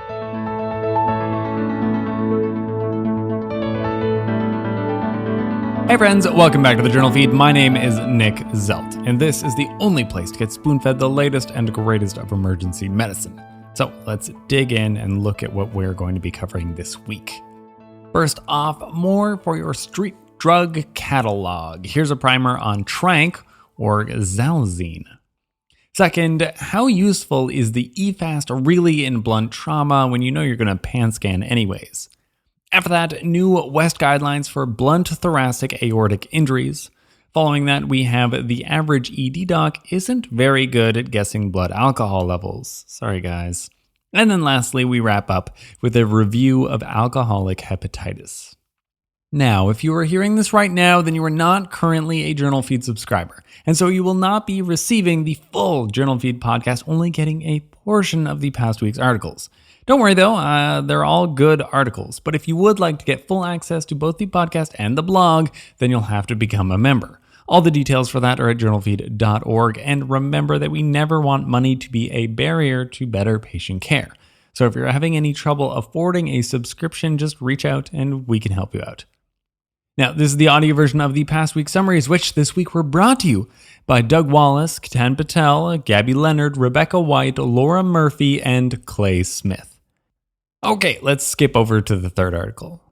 Hey friends, welcome back to the Journal Feed. My name is Nick Zelt, and this is the only place to get spoon-fed the latest and greatest of emergency medicine. So let's dig in and look at what we're going to be covering this week. First off, more for your street drug catalog. Here's a primer on Tranq, or Zalzine. Second, how useful is the EFAST really in blunt trauma when you know you're going to pan scan anyways? After that, new West guidelines for blunt thoracic aortic injuries. Following that, we have the average ED doc isn't very good at guessing blood alcohol levels. Sorry, guys. And then lastly, we wrap up with a review of alcoholic hepatitis. Now, if you are hearing this right now, then you are not currently a JournalFeed subscriber, and so you will not be receiving the full JournalFeed podcast, only getting a portion of the past week's articles. Don't worry though, they're all good articles, but if you would like to get full access to both the podcast and the blog, then you'll have to become a member. All the details for that are at journalfeed.org, and remember that we never want money to be a barrier to better patient care. So if you're having any trouble affording a subscription, just reach out and we can help you out. Now, this is the audio version of the past week's summaries, which this week were brought to you by Doug Wallace, Ketan Patel, Gabby Leonard, Rebecca White, Laura Murphy, and Clay Smith. Okay, let's skip over to the third article.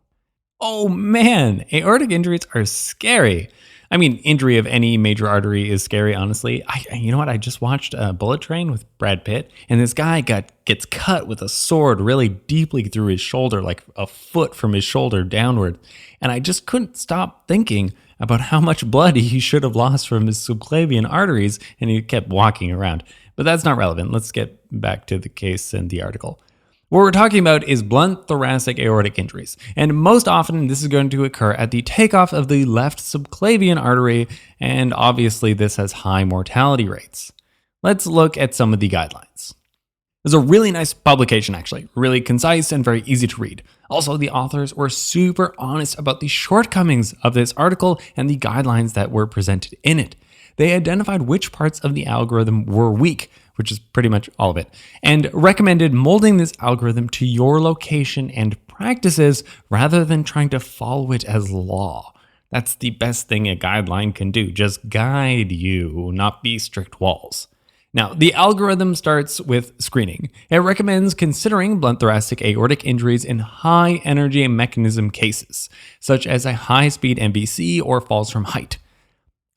Oh man, aortic injuries are scary. I mean, injury of any major artery is scary, honestly. You know what? I just watched Bullet Train with Brad Pitt, and this guy gets cut with a sword really deeply through his shoulder, like a foot from his shoulder downward. And I just couldn't stop thinking about how much blood he should have lost from his subclavian arteries, and he kept walking around. But that's not relevant. Let's get back to the case and the article. What we're talking about is blunt thoracic aortic injuries, and most often this is going to occur at the takeoff of the left subclavian artery, and obviously this has high mortality rates. Let's look at some of the guidelines. There's a really nice publication actually, really concise and very easy to read. Also, the authors were super honest about the shortcomings of this article and the guidelines that were presented in it. They identified which parts of the algorithm were weak, which is pretty much all of it, and recommended molding this algorithm to your location and practices rather than trying to follow it as law. That's the best thing a guideline can do, just guide you, not be strict walls. Now, the algorithm starts with screening. It recommends considering blunt thoracic aortic injuries in high energy mechanism cases, such as a high-speed MVC or falls from height.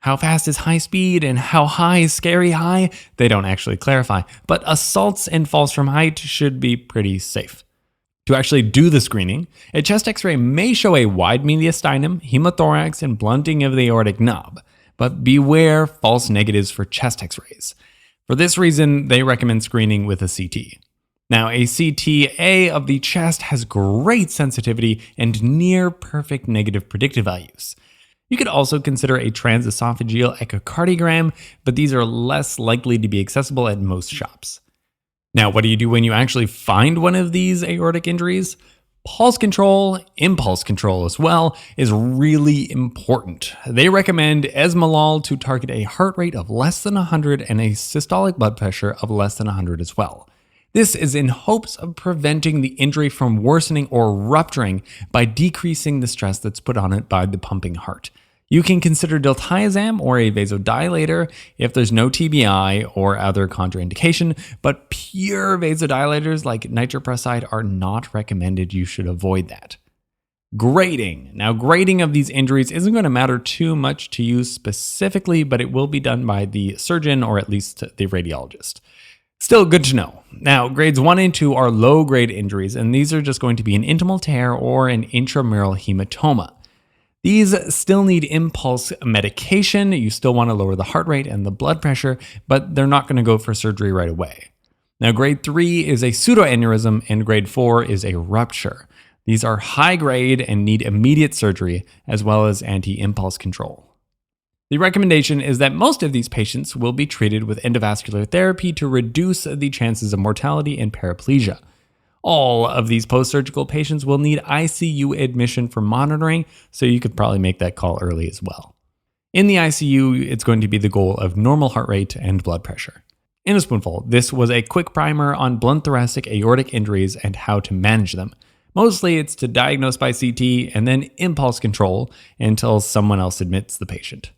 How fast is high speed and how high is scary high? They don't actually clarify, but assaults and falls from height should be pretty safe. To actually do the screening, a chest x-ray may show a wide mediastinum, hemothorax, and blunting of the aortic knob, but beware false negatives for chest x-rays. For this reason, they recommend screening with a CT. Now, a CTA of the chest has great sensitivity and near perfect negative predictive values. You could also consider a transesophageal echocardiogram, but these are less likely to be accessible at most shops. Now, what do you do when you actually find one of these aortic injuries? Pulse control, impulse control as well, is really important. They recommend esmolol to target a heart rate of less than 100 and a systolic blood pressure of less than 100 as well. This is in hopes of preventing the injury from worsening or rupturing by decreasing the stress that's put on it by the pumping heart. You can consider diltiazem or a vasodilator if there's no TBI or other contraindication, but pure vasodilators like nitroprusside are not recommended. You should avoid that. Grading. Now, grading of these injuries isn't going to matter too much to you specifically, but it will be done by the surgeon or at least the radiologist. Still good to know. Now, grades 1 and 2 are low-grade injuries, and these are just going to be an intimal tear or an intramural hematoma. These still need impulse medication. You still want to lower the heart rate and the blood pressure, but they're not going to go for surgery right away. Now, grade 3 is a pseudoaneurysm, and grade 4 is a rupture. These are high grade and need immediate surgery, as well as anti-impulse control. The recommendation is that most of these patients will be treated with endovascular therapy to reduce the chances of mortality and paraplegia. All of these post-surgical patients will need ICU admission for monitoring, so you could probably make that call early as well. In the ICU, it's going to be the goal of normal heart rate and blood pressure. In a spoonful, this was a quick primer on blunt thoracic aortic injuries and how to manage them. Mostly it's to diagnose by CT and then impulse control until someone else admits the patient.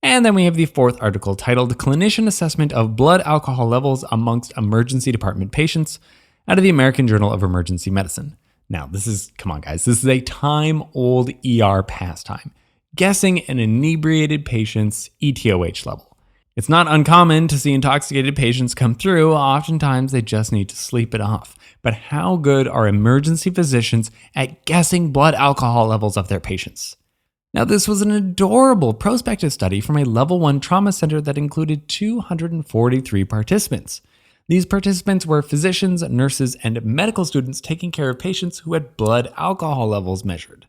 And then we have the fourth article titled Clinician Assessment of Blood Alcohol Levels Amongst Emergency Department Patients out of the American Journal of Emergency Medicine. Now, come on guys, this is a time-old ER pastime. Guessing an inebriated patient's EtOH level. It's not uncommon to see intoxicated patients come through. Oftentimes, they just need to sleep it off. But how good are emergency physicians at guessing blood alcohol levels of their patients? Now, this was an adorable prospective study from a level 1 trauma center that included 243 participants. These participants were physicians, nurses, and medical students taking care of patients who had blood alcohol levels measured.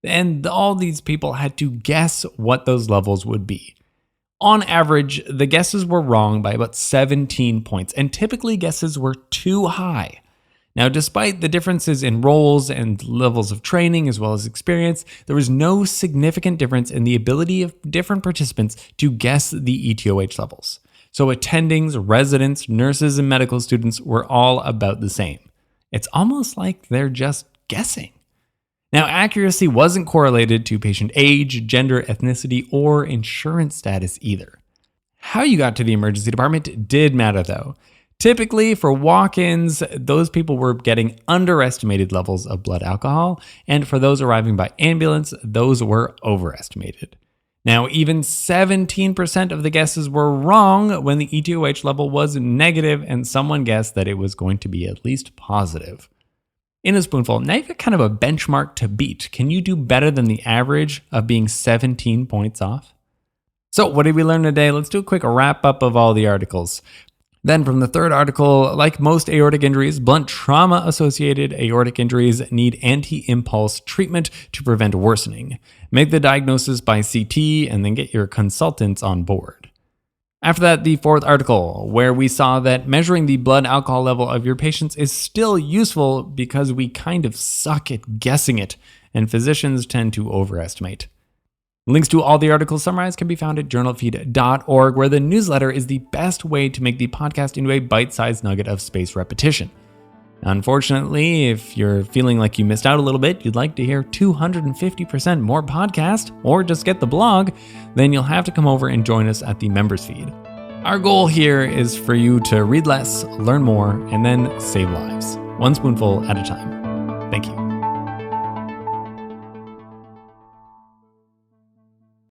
And all these people had to guess what those levels would be. On average, the guesses were wrong by about 17 points, and typically guesses were too high. Now, despite the differences in roles and levels of training as well as experience, there was no significant difference in the ability of different participants to guess the EtOH levels. So attendings, residents, nurses, and medical students were all about the same. It's almost like they're just guessing. Now, accuracy wasn't correlated to patient age, gender, ethnicity, or insurance status either. How you got to the emergency department did matter though. Typically, for walk-ins, those people were getting underestimated levels of blood alcohol, and for those arriving by ambulance, those were overestimated. Now, even 17% of the guesses were wrong when the EtOH level was negative and someone guessed that it was going to be at least positive. In a spoonful, now you've got kind of a benchmark to beat. Can you do better than the average of being 17 points off? So what did we learn today? Let's do a quick wrap up of all the articles. Then from the third article, like most aortic injuries, blunt trauma-associated aortic injuries need anti-impulse treatment to prevent worsening. Make the diagnosis by CT and then get your consultants on board. After that, the fourth article, where we saw that measuring the blood alcohol level of your patients is still useful because we kind of suck at guessing it, and physicians tend to overestimate. Links to all the articles summarized can be found at JournalFeed.org, where the newsletter is the best way to make the podcast into a bite-sized nugget of spaced repetition. Unfortunately, if you're feeling like you missed out a little bit, you'd like to hear 250% more podcast, or just get the blog, then you'll have to come over and join us at the members feed. Our goal here is for you to read less, learn more, and then save lives, one spoonful at a time.